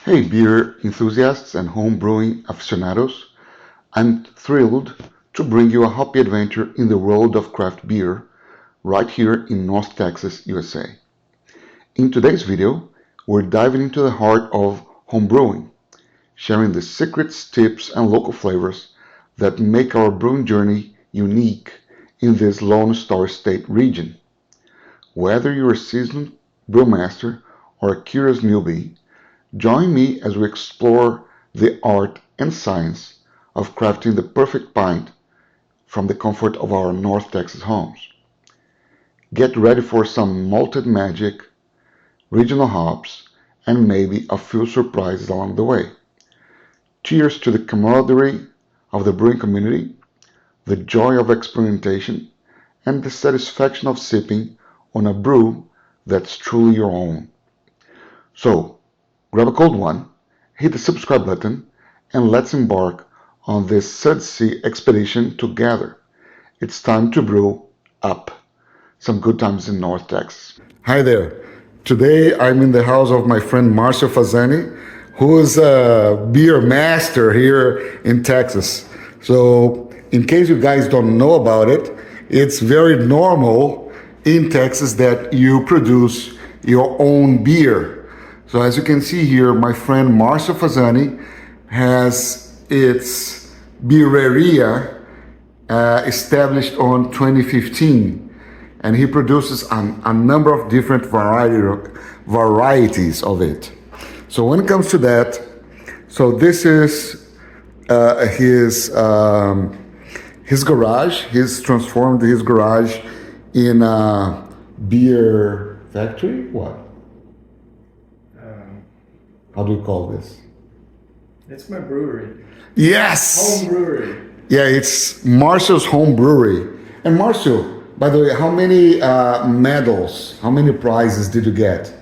Hey, beer enthusiasts and home brewing aficionados. I'm thrilled to bring you a hoppy adventure in the world of craft beer right here in North Texas, USA. In today's video, we're diving into the heart of home brewing, sharing the secrets, tips, and local flavors that make our brewing journey unique in this Lone Star State region. Whether you're a seasoned brewmaster or a curious newbie, join me as we explore the art and science of crafting the perfect pint from the comfort of our North Texas homes. Get ready for some malted magic, regional hops, and maybe a few surprises along the way. Cheers to the camaraderie of the brewing community, the joy of experimentation, and the satisfaction of sipping on a brew that's truly your own. So, grab a cold one, hit the subscribe button, and let's embark on this Sudsea expedition together. It's time to brew up. Some good times in North Texas. Hi there. Today I'm in the house of my friend Marcio Fazani, who is a beer master here in Texas. So, in case you guys don't know about it, it's very normal in Texas that you produce your own beer. So as you can see here, my friend Marcio Fazani has its Brewery established on 2015, and he produces a number of different varieties of it. So when it comes to that, so this is his garage. He's transformed his garage in a beer factory. What? How do you call this? It's my brewery. Yes! Home brewery. Yeah, it's Marcio's home brewery. And Marcio, by the way, how many medals, how many prizes did you get?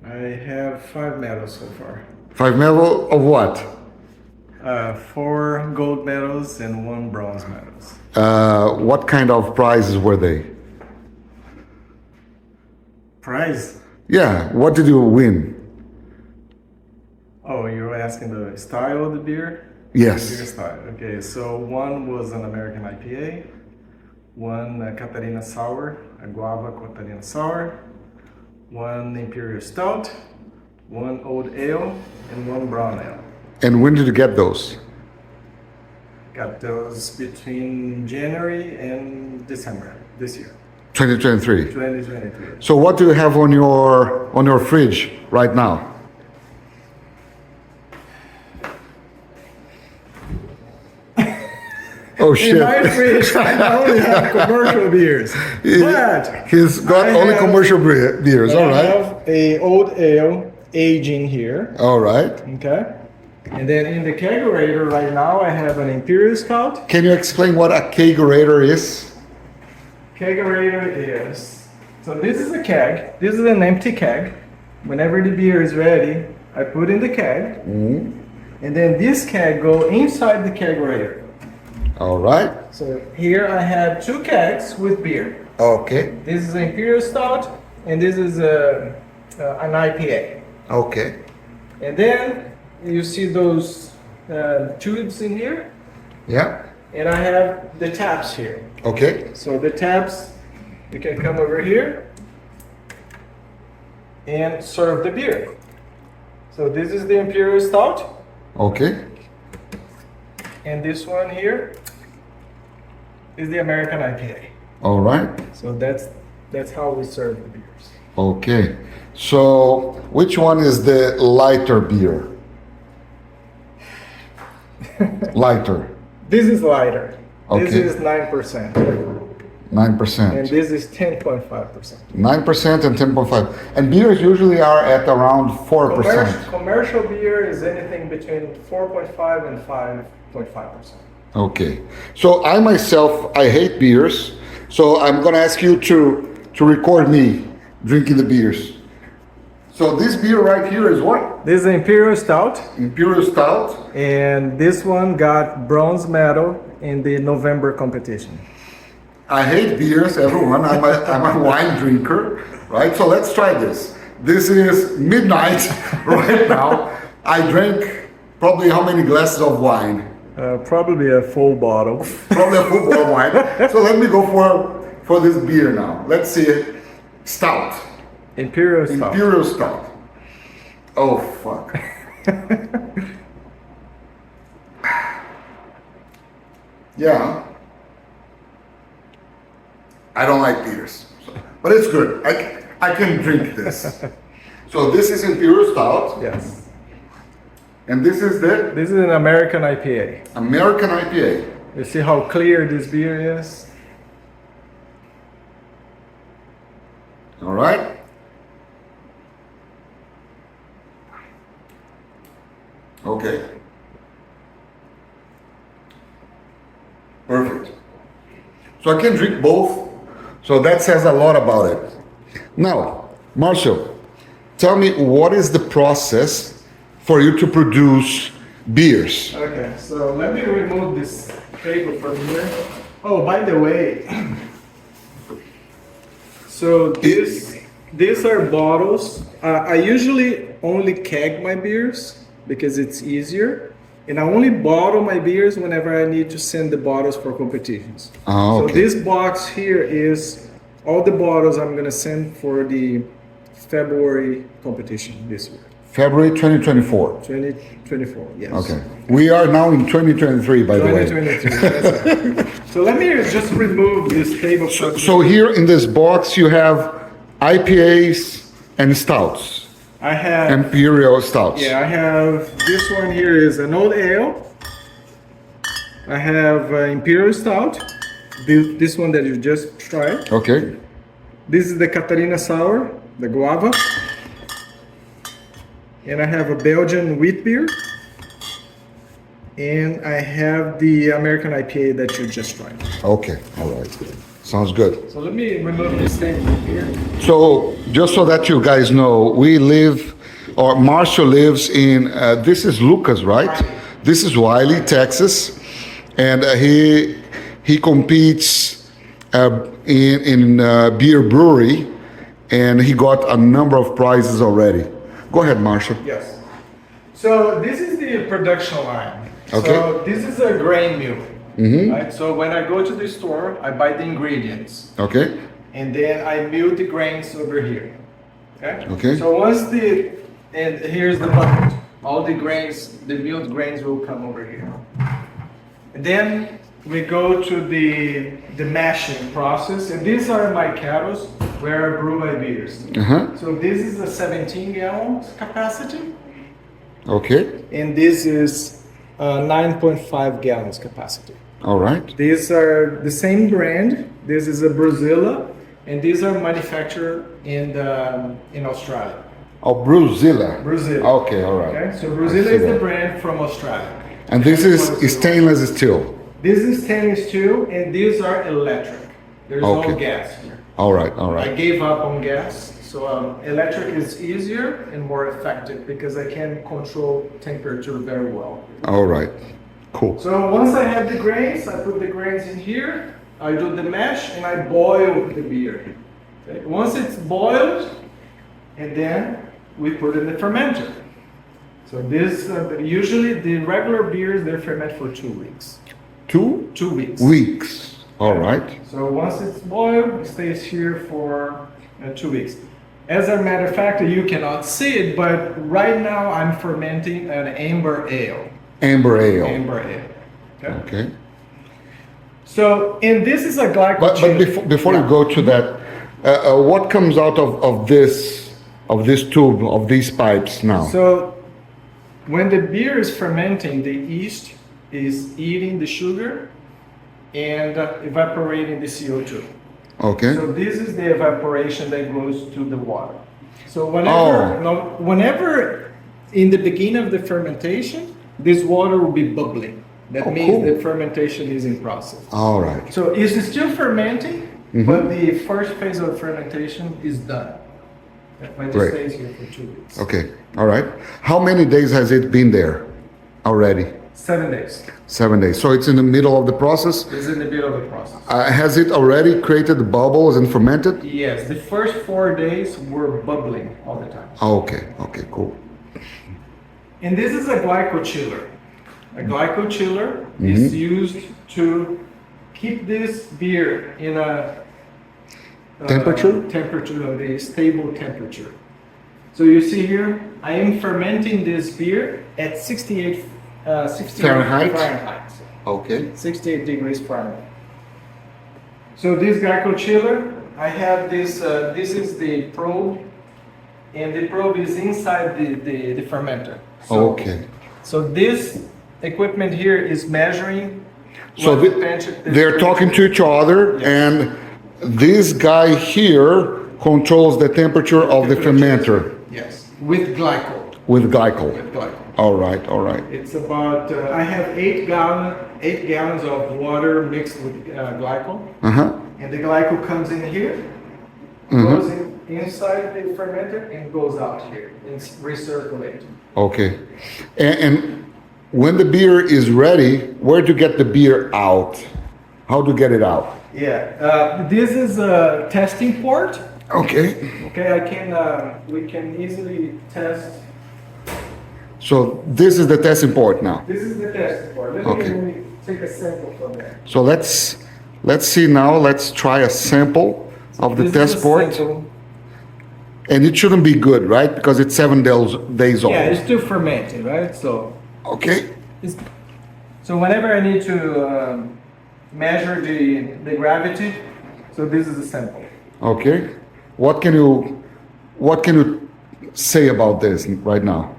I have 5 medals so far. 5 medals of what? 4 gold medals and 1 bronze medals. What kind of prizes were they? Prize? Yeah, what did you win? Oh, you're asking the style of the beer? Yes. Beer style. Okay, so 1 was an American IPA, 1 Catarina Sour, a Guava Catarina Sour, 1 Imperial Stout, 1 Old Ale, and 1 Brown Ale. And when did you get those? Got those between January and December this year, 2023. 2023. So what do you have on your fridge right now? Oh shit. In my fridge, I only have commercial beers. But He's got only commercial beers, all I right. have a old ale aging here. All right. Okay. And then in the kegerator right now, I have an Imperial Stout. Can you explain what a kegerator is? Kegerator is, so this is a keg. This is an empty keg. Whenever the beer is ready, I put in the keg. And then this keg go inside the kegerator. All right. So here I have 2 kegs with beer. Okay. This is an Imperial Stout, and this is an IPA. Okay. And then you see those tubes in here, Yeah. and I have the taps here. Okay. So the taps, you can come over here and serve the beer. So this is the Imperial Stout, Okay. and this one here is the American IPA. All right. So that's how we serve the beers. Okay. So which one is the lighter beer? Lighter. This is lighter. This Okay. is 9%, 9%. and this is 10.5%. 9% and 10.5. And beers usually are at around 4%. Commercial beer is anything between 4.5 and 5.5%. Okay. So I myself, I hate beers. So I'm going to ask you to record me drinking the beers. So this beer right here is what? This is Imperial Stout, Imperial Stout. and this one got bronze medal in the November competition. I hate beers, everyone. I'm a wine drinker, right? So let's try this. This is midnight right now. I drank probably how many glasses of wine? Probably a full bottle. Probably a full bottle of wine. So let me go for this beer now. Let's see it. Stout. Imperial Stout. Imperial Stout. Oh, fuck. Yeah. I don't like beers, but it's good. I can drink this. So this is Imperial Stout. Yes. And this is This is an American IPA. American IPA. You see how clear this beer is? All right. Okay. Perfect. So I can drink both. So that says a lot about it. Now, Marshall, tell me, what is the process for you to produce beers? Okay, so let me remove this table from here. Oh, by the way, so these are bottles. I usually only keg my beers because it's easier. And I only bottle my beers whenever I need to send the bottles for competitions. Oh, okay. So this box here is all the bottles I'm gonna send for the February competition this year. February 2024. 2024, yes. Okay. We are now in 2023, by the way. 2023, that's right. So let me just remove this table. So here in this box you have IPAs and stouts. I have Imperial stouts. Yeah, I have this one here is an old ale. I have Imperial Stout. This one that you just tried. Okay. This is the Catarina Sour, the guava. And I have a Belgian wheat beer. And I have the American IPA that you just tried. Okay, all right. Sounds good. So let me remove this thing here. So just so that you guys know, we live, or Marshall lives in, this is Lucas, right? This is Wiley, Texas. And he competes in beer brewery, and he got a number of prizes already. Go ahead, Marshall. Yes. So this is the production line. Okay. So this is a grain mill. Mm-hmm. Right? So when I go to the store, I buy the ingredients. Okay. And then I mill the grains over here. Okay? Okay. So and here's the bucket. All the grains, the milled grains will come over here. And then we go to the mashing process. And these are my kettles where I brew my beers. Uh-huh. So this is a 17 gallons capacity. Okay. And this is 9.5 gallons capacity. All right. These are the same brand. This is a Bruzilla, and these are manufactured in Australia. Oh, Bruzilla. Bruzilla. Okay, all right. Okay, so Bruzilla is the brand from Australia. And this is stainless steel. This is stainless steel, and these are electric. There's no Okay. gas here. All right, all I right. gave up on gas, so electric is easier and more effective because I can control temperature very well. All right. Cool. So once I have the grains, I put the grains in here, I do the mash, and I boil the beer. Okay? Once it's boiled, and then we put it in the fermenter. So this, usually the regular beers, they ferment for 2 weeks. 2 2 weeks. weeks. All right. So once it's boiled, it stays here for 2 weeks. As a matter of fact, you cannot see it, but right now I'm fermenting an amber ale. Amber ale. Amber ale. Okay. Okay. So, and this is a Glyco. But before you go to that, what comes out of this tube, of these pipes now? So, when the beer is fermenting, the yeast is eating the sugar and evaporating the CO2. Okay. So this is the evaporation that goes to the water. So Oh. whenever in the beginning of the fermentation, this water will be bubbling. That Oh, means cool. the fermentation is in process. All right. So it's still fermenting, Mm-hmm. but the first phase of fermentation is done. But it Great. stays here for 2 weeks. Okay. All right. How many days has it been there already? 7 days. 7 days. So it's in the middle of the process. It's in the middle of the process. Has it already created bubbles and fermented? Yes, the first 4 days were bubbling all the time. Okay. Okay. Cool. And this is a Glyco chiller. A Glyco chiller is used to keep this beer in a Temperature? a stable temperature. So you see here, I am fermenting this beer at 68 Fahrenheit? Fahrenheit. Okay. 68 degrees Fahrenheit. So this Glyco chiller, I have this, this is the probe, and the probe is inside the fermenter. So, Okay. So this equipment here is measuring. So what they're talking to each other, and this guy here controls the temperature of the fermenter Yes, with Glyco. with glycol. With Glyco. All right, all right. It's about, I have 8 gallons of water mixed with Glyco. Uh-huh. And the Glyco comes in here, goes inside the fermenter, and goes out here and recirculates. Okay. And when the beer is ready, where do you get the beer out? How do you get it out? Yeah, this is a testing port. Okay. Okay, we can easily test. So this is the testing port now. This is the testing port. Okay. Let me take a sample from there. So let's see now. Let's try a sample of the This is test a port. sample. And it shouldn't be good, right? Because it's 7 days old. Yeah, it's still fermenting, right? So, Okay. so whenever I need to measure the gravity, so this is a sample. Okay. What can you say about this right now?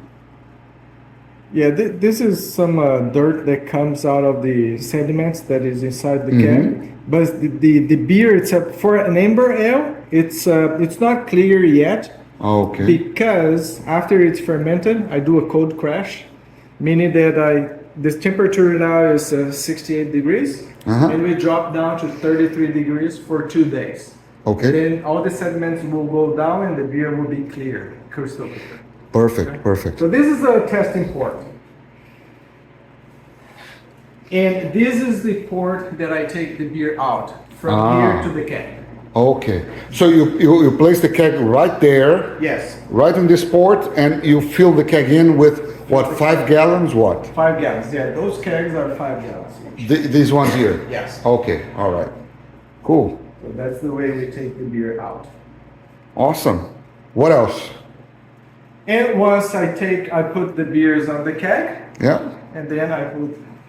Yeah, this is some dirt that comes out of the sediments that is inside the can. But the beer itself, for an amber ale, it's not clear yet Okay. because after it's fermented, I do a cold crash, meaning that this temperature now is 68 degrees, and we drop down to 33 degrees for 2 days. Okay. Then all the sediments will go down and the beer will be clear, crystal clear. Perfect. Perfect. So this is a testing port. And this is the port that I take the beer out from here to the can. Okay. So you place the keg right there, Yes, right in this port, and you fill the keg in with what? 5 gallons? What? 5 gallons. Yeah, those kegs are 5 gallons each. These ones here. Yes. Okay. All right. Cool. So that's the way we take the beer out. Awesome. What else? And once I put the beers on the keg, Yeah. and then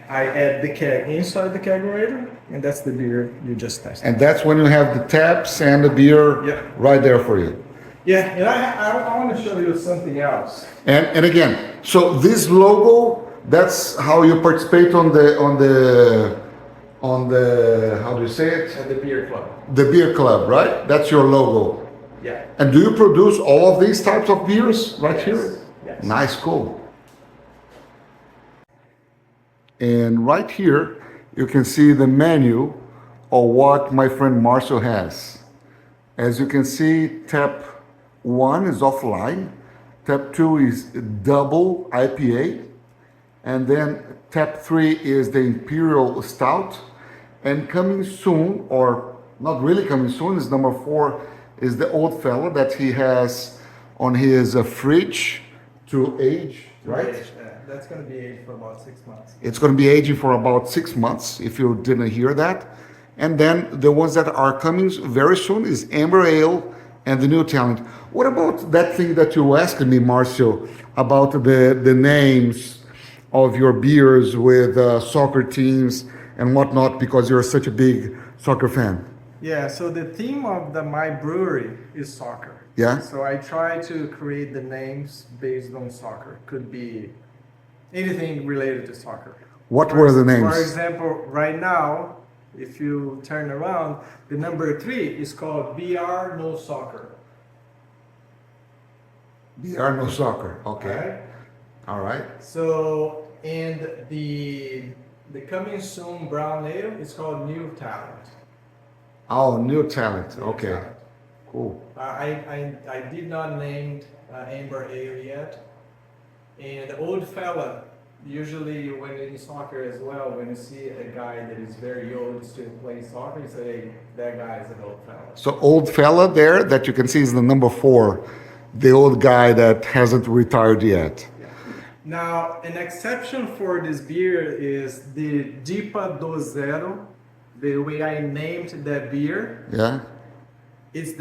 I add the keg inside the kegerator, and that's the beer you just tested. And that's when you have the taps and the beer Yeah. right there for you. Yeah, and I want to show you something else. And again, so this logo, that's how you participate on the how do you say it? At the beer club. The beer club, right? That's your logo. Yeah. And do you produce all of these types of beers right Yes. here? Yes. Nice, cool. And right here, you can see the menu of what my friend Marcel has. As you can see, tap 1 is offline, tap 2 is double IPA, and then tap 3 is the Imperial Stout, and coming soon, or not really coming soon, is number 4 is the Old Fella that he has on his fridge to age, right? That's going to be aged for about 6 months. It's going to be aging for about 6 months, if you didn't hear that. And then the ones that are coming very soon is Amber Ale and the New Talent. What about that thing that you asked me, Marcio, about the names of your beers with soccer teams and whatnot, because you're such a big soccer fan? Yeah, so the theme of my brewery is soccer. Yeah? So I try to create the names based on soccer. Could be anything related to soccer. What were the names? For example, right now, if you turn around, the number 3 is called BR No Soccer. BR No Soccer. Okay. Right? All right. So, and the coming soon brown ale is called New Talent. Oh, New Talent. Okay. Talent. Cool. I did not name Amber Ale yet. And the Old Fella, usually when in soccer as well, when you see a guy that is very old still playing soccer, you say, hey, that guy is an old fella. So Old Fella there that you can see is the number 4, the old guy that hasn't retired yet. Yeah. Now, an exception for this beer is the DIPA do Zero. The way I named that beer Yeah. is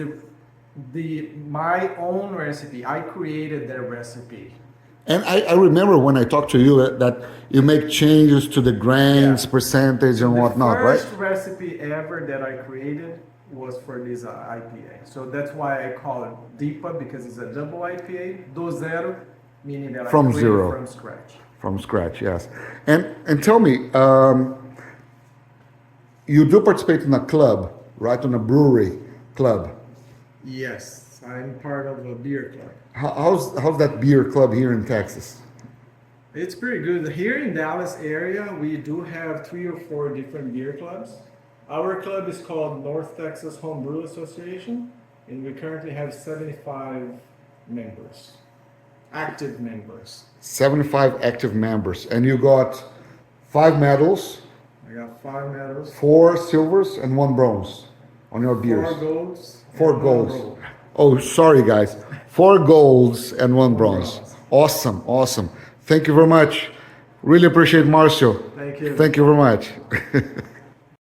my own recipe. I created that recipe. And I remember when I talked to you that you make changes to the grains, Yeah. percentage, and whatnot, right? The first recipe ever that I created was for this IPA. So that's why I call it DIPA, because it's a double IPA. Do Zero, meaning that From I created zero. from scratch. From scratch, yes. And tell me, you do participate in a club, right? On a brewery club. Yes, I'm part of a beer club. How's that beer club here in Texas? It's pretty good. Here in Dallas area, we do have 3 or 4 different beer clubs. Our club is called North Texas Homebrew Association, and we currently have 75 members, active members. 75 active members, and you got 5 medals, I got 5 medals, 4 silvers, and 1 bronze on your beers. 4 golds, 4 and golds. 1 gold. Oh, sorry, guys. 4 golds and 1 bronze. Awesome, awesome. Thank you very much. Really appreciate Marcio. Thank you. Thank you very much.